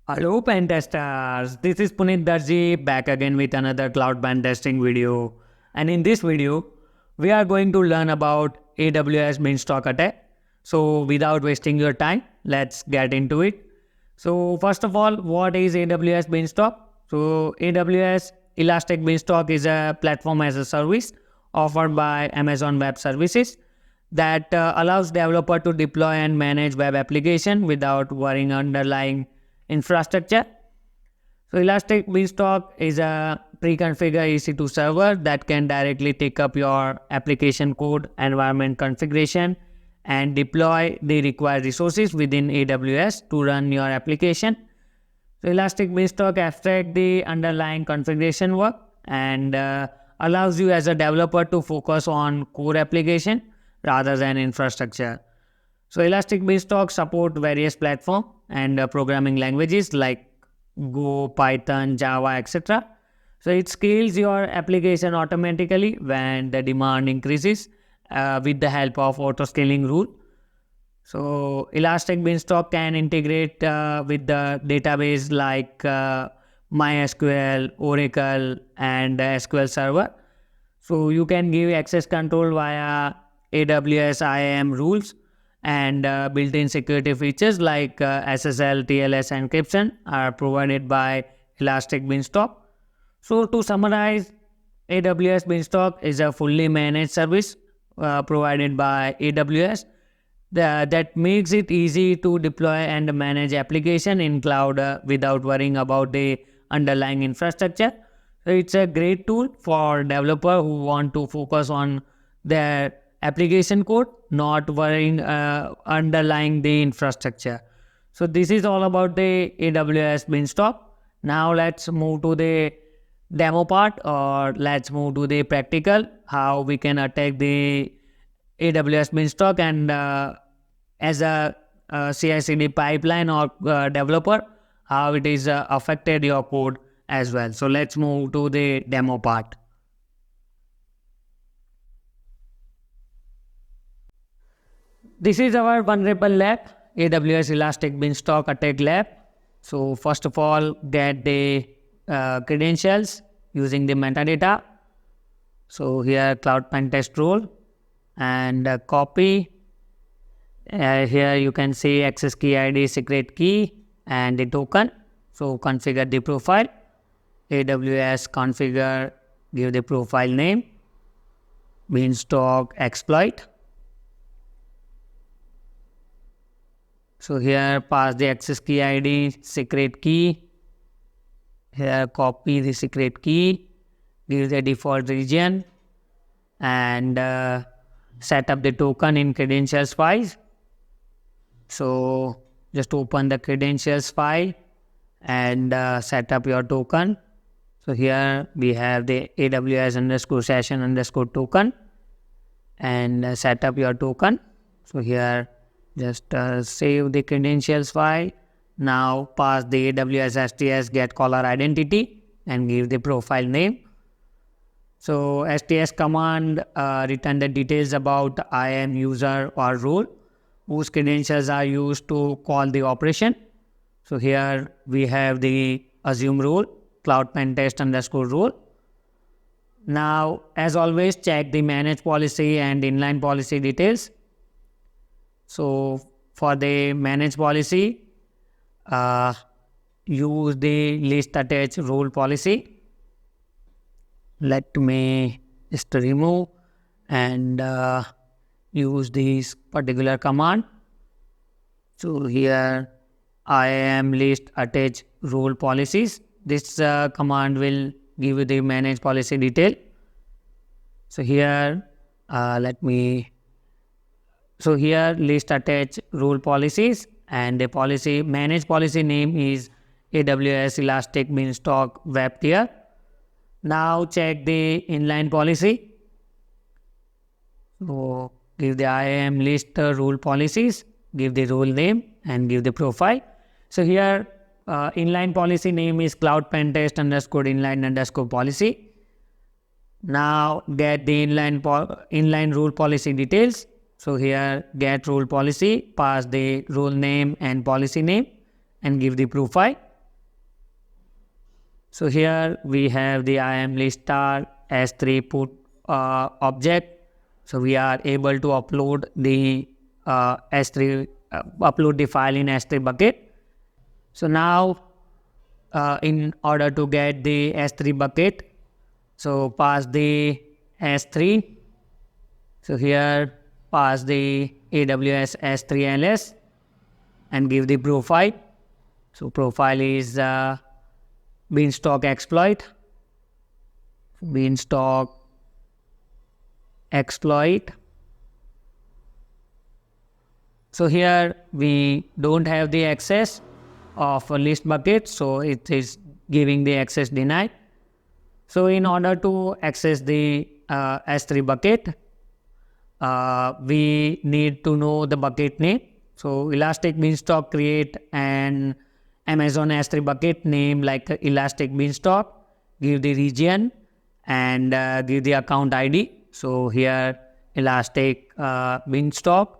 Hello pen testers, this is Puneet Darji back again with another cloud pen testing video. And in this video, we are going to learn about AWS Beanstalk attack. So without wasting your time, let's get into it. So first of all, what is AWS Beanstalk? So AWS Elastic Beanstalk is a platform as a service offered by Amazon Web Services that allows developer to deploy and manage web application without worrying underlying infrastructure. So Elastic Beanstalk is a pre-configured EC2 server that can directly take up your application code, environment configuration, and deploy the required resources within AWS to run your application. So Elastic Beanstalk abstracts the underlying configuration work and allows you as a developer to focus on core application rather than infrastructure. So Elastic Beanstalk support various platforms and programming languages like Go, Python, Java, etc. So it scales your application automatically when the demand increases with the help of auto-scaling rule. So Elastic Beanstalk can integrate with the database like MySQL, Oracle, and SQL Server. So you can give access control via AWS IAM rules, and built-in security features like SSL, TLS encryption are provided by Elastic Beanstalk. So to summarize, AWS Beanstalk is a fully managed service provided by AWS that makes it easy to deploy and manage application in cloud without worrying about the underlying infrastructure. So it's a great tool for developer who want to focus on their application code, not worrying underlying the infrastructure. So this is all about the AWS Beanstalk. Now let's move to the demo part, or let's move to the practical, how we can attack the AWS Beanstalk and as a CI/CD pipeline or developer, how it is affected your code as well. So let's move to the demo part. This is our vulnerable lab, AWS Elastic Beanstalk attack lab. So first of all, get the credentials using the metadata. So here cloud pentest role and copy. Here you can see access key ID, secret key, and the token. So configure the profile. AWS configure, give the profile name, Beanstalk exploit. So here pass the access key ID, secret key. Here copy the secret key, give the default region, and set up the token in credentials file. So just open the credentials file and set up your token. So here we have the AWS underscore session underscore token, and set up your token. So here just save the credentials file. Now pass the AWS STS get caller identity and give the profile name. So STS command return the details about IAM user or role whose credentials are used to call the operation. So here we have the assume role, cloud-pentest underscore role. Now as always, check the manage policy and inline policy details. So for the manage policy, use the list attach role policy. Let me just remove and use this particular command. So here I am list attach role policies. This command will give you the manage policy detail. So here So here list attach role policies, and the policy manage policy name is AWS Elastic Beanstalk web tier. Now check the inline policy. So give the IAM list role policies, give the role name and give the profile. So here inline policy name is cloud-pentest underscore inline underscore policy. Now get the inline role policy details. So here get role policy, pass the role name and policy name and give the profile. So here we have the IAM-list star S3 put object. So we are able to upload the S3 upload the file in S3 bucket. So now in order to get the S3 bucket, so pass the S3. So here pass the AWS S3 LS and give the profile. So profile is Beanstalk exploit. Beanstalk exploit. So here we don't have the access of a list bucket, so it is giving the access denied. So in order to access the S3 bucket, we need to know the bucket name. So Elastic Beanstalk create an Amazon S3 bucket name like Elastic Beanstalk, give the region and give the account ID. So here Elastic Beanstalk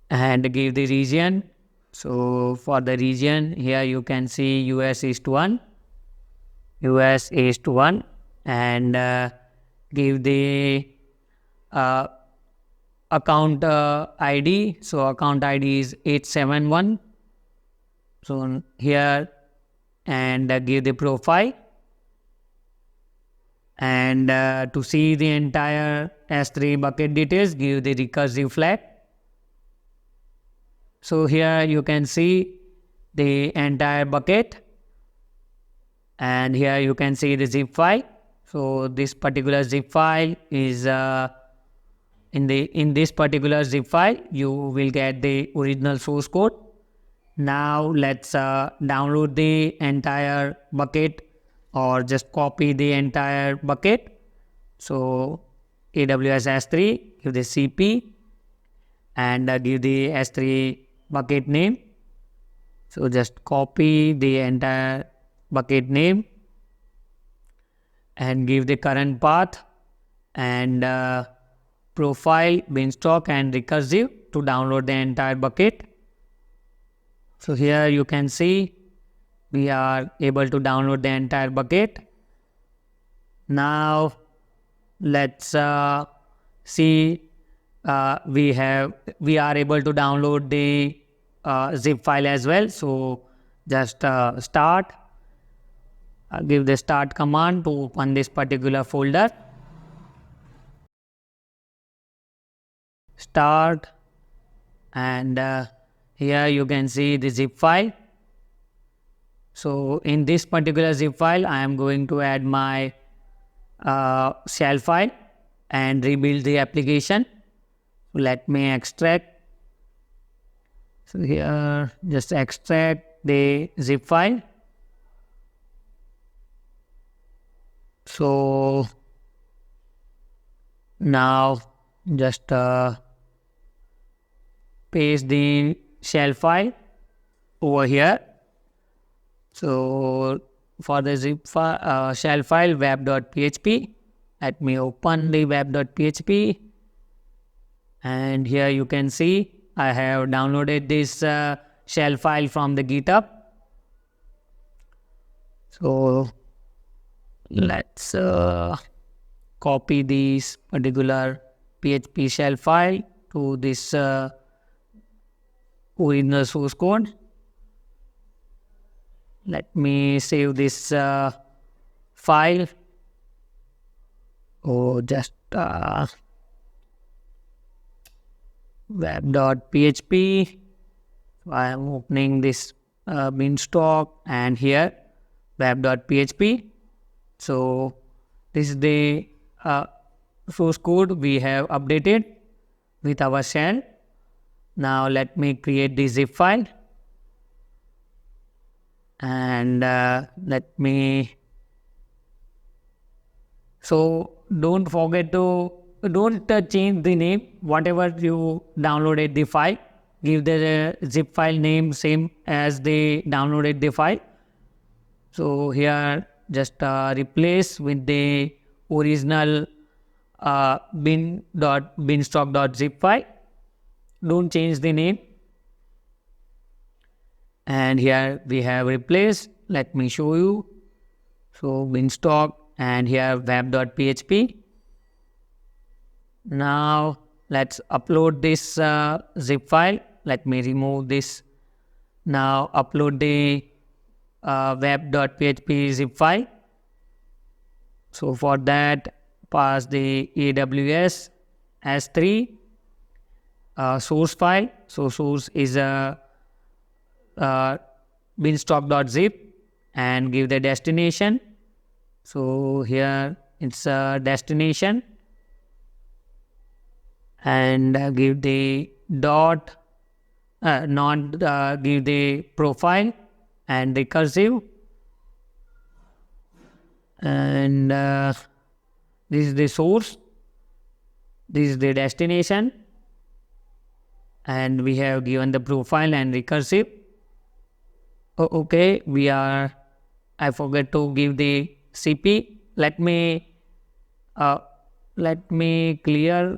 and give the region. So for the region here you can see US East 1 and give the account ID. So account ID is 871. So here and give the profile and to see the entire S3 bucket details, give the recursive flag. So here you can see the entire bucket and here you can see the zip file. So this particular zip file is in this particular zip file you will get the original source code. Now let's download the entire bucket or just copy the entire bucket. So AWS S3, give the CP and give the S3 bucket name. So just copy the entire bucket name and give the current path and profile, Beanstalk and recursive to download the entire bucket. So here you can see we are able to download the entire bucket. Now let's see we are able to download the zip file as well. So just start, give the start command to open this particular folder. Start and here you can see the zip file. So in this particular zip file I am going to add my shell file and rebuild the application. Let me extract. So here just extract the zip file. So now just paste the shell file over here. So for the zip file, shell file web.php, let me open the web.php and here you can see I have downloaded this shell file from the GitHub. So let's copy this particular PHP shell file to this original source code. Let me save this file. Oh, just web.php. I am opening this Beanstalk and here web.php. So this is the source code we have updated with our shell. Now let me create the zip file and let me. So don't forget to don't change the name. Whatever you downloaded the file, give the zip file name same as the downloaded the file. So here just replace with the original beanstalk.zip file. Don't change the name. and here we have replaced. Let me show you. So Beanstalk, and here web.php. Now let's upload this zip file. Let me remove this. Now upload the web.php zip file. So for that, pass the AWS S3 source file. So source is a beanstalk.zip, and give the destination. So here it's a destination, and give the dot give the profile and recursive, and this is the source, this is the destination, and we have given the profile and recursive. Okay, I forgot to give the CP. Let me clear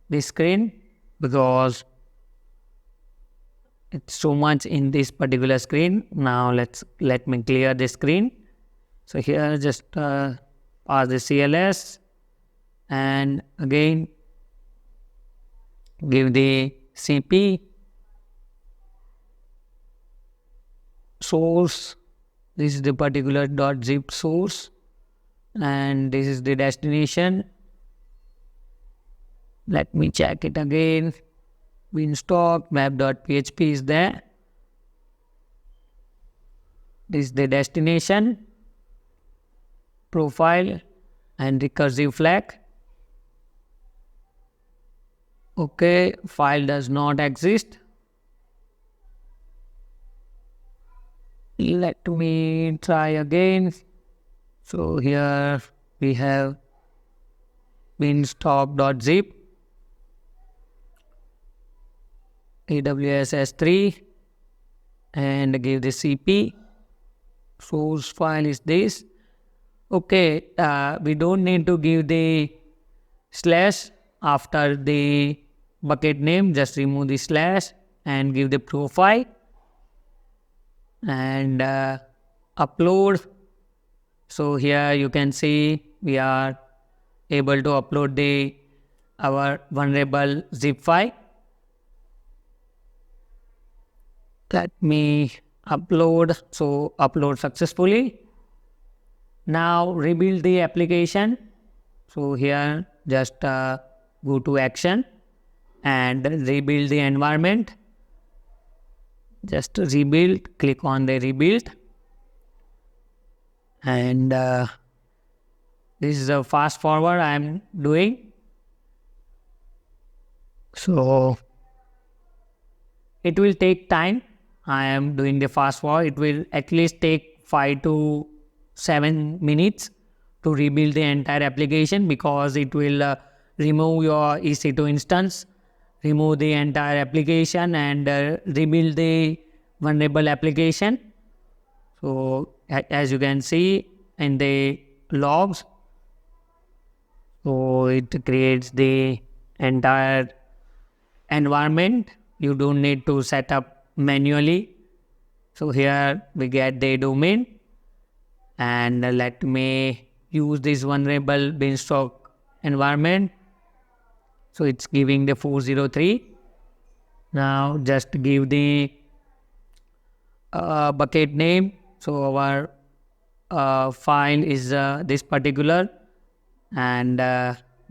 the screen because it's so much in this particular screen. Now let me clear the screen. So here just pass the CLS, and again give the CP, source, this is the particular .zip source, and this is the destination. Let me check it again. Beanstalk web.php is there. This is the destination, profile, and recursive flag. Okay, file does not exist. Let me try again. So here we have beanstalk.zip, AWS S3, and give the CP. Source file is this. Okay, we don't need to give the slash after the bucket name. Just remove the slash and give the profile, and upload. So here you can see we are able to upload our vulnerable zip file. Let me upload. So upload successfully. Now rebuild the application. So here just go to action and rebuild the environment. Just rebuild, click on the rebuild, and this is a fast forward I am doing. So it will take time. I am doing the fast forward. It will at least take 5 to 7 minutes to rebuild the entire application, because it will remove your EC2 instance, remove the entire application, and rebuild the vulnerable application. So as you can see in the logs, so it creates the entire environment. You don't need to set up manually. So here we get the domain, and let me use this vulnerable Beanstalk environment. So it's giving the 403. Now just give the bucket name. So our file is this particular, and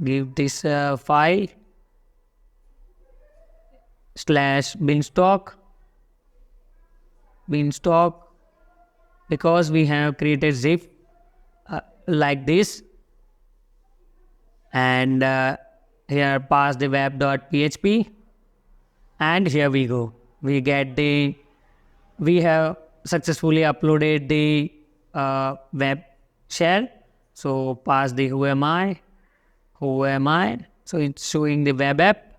give this file /beanstalk, because we have created zip like this, and here pass the web.php, and here we go. We have successfully uploaded the web shell. So pass the who am I. So it's showing the web app.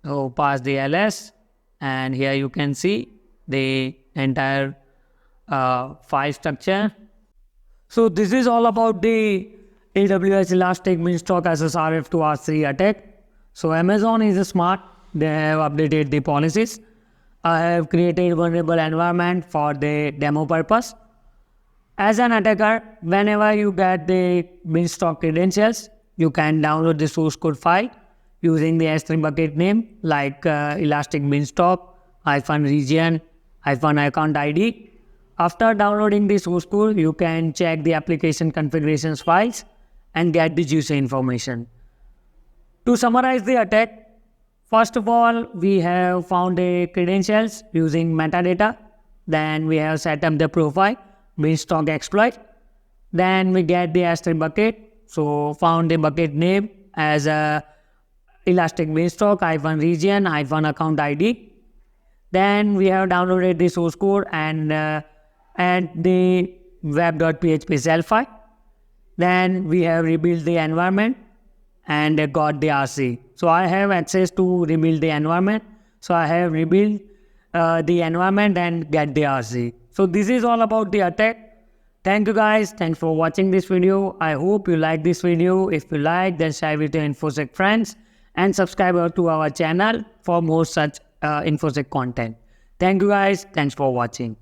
So pass the ls, and here you can see the entire file structure. So this is all about the AWS Elastic Beanstalk SSRF to R3 attack. So Amazon is smart. They have updated the policies, I have created vulnerable environment for the demo purpose. As an attacker, whenever you get the Beanstalk credentials, you can download the source code file using the S3 bucket name like Elastic Beanstalk -region -account ID. After downloading the source code, you can check the application configurations files and get the juicy information. To summarize the attack, first of all, we have found the credentials using metadata. Then we have set up the profile, Beanstalk exploit. Then we get the S3 bucket. So found the bucket name as Elastic Beanstalk -region -account ID. Then we have downloaded the source code and add the web.php shell file. Then we have rebuilt the environment and got the RC. So I have access to rebuild the environment. So I have rebuilt the environment and get the RC. So this is all about the attack. Thank you guys. Thanks for watching this video. I hope you like this video. If you like, then share with your InfoSec friends and subscribe to our channel for more such InfoSec content. Thank you guys. Thanks for watching.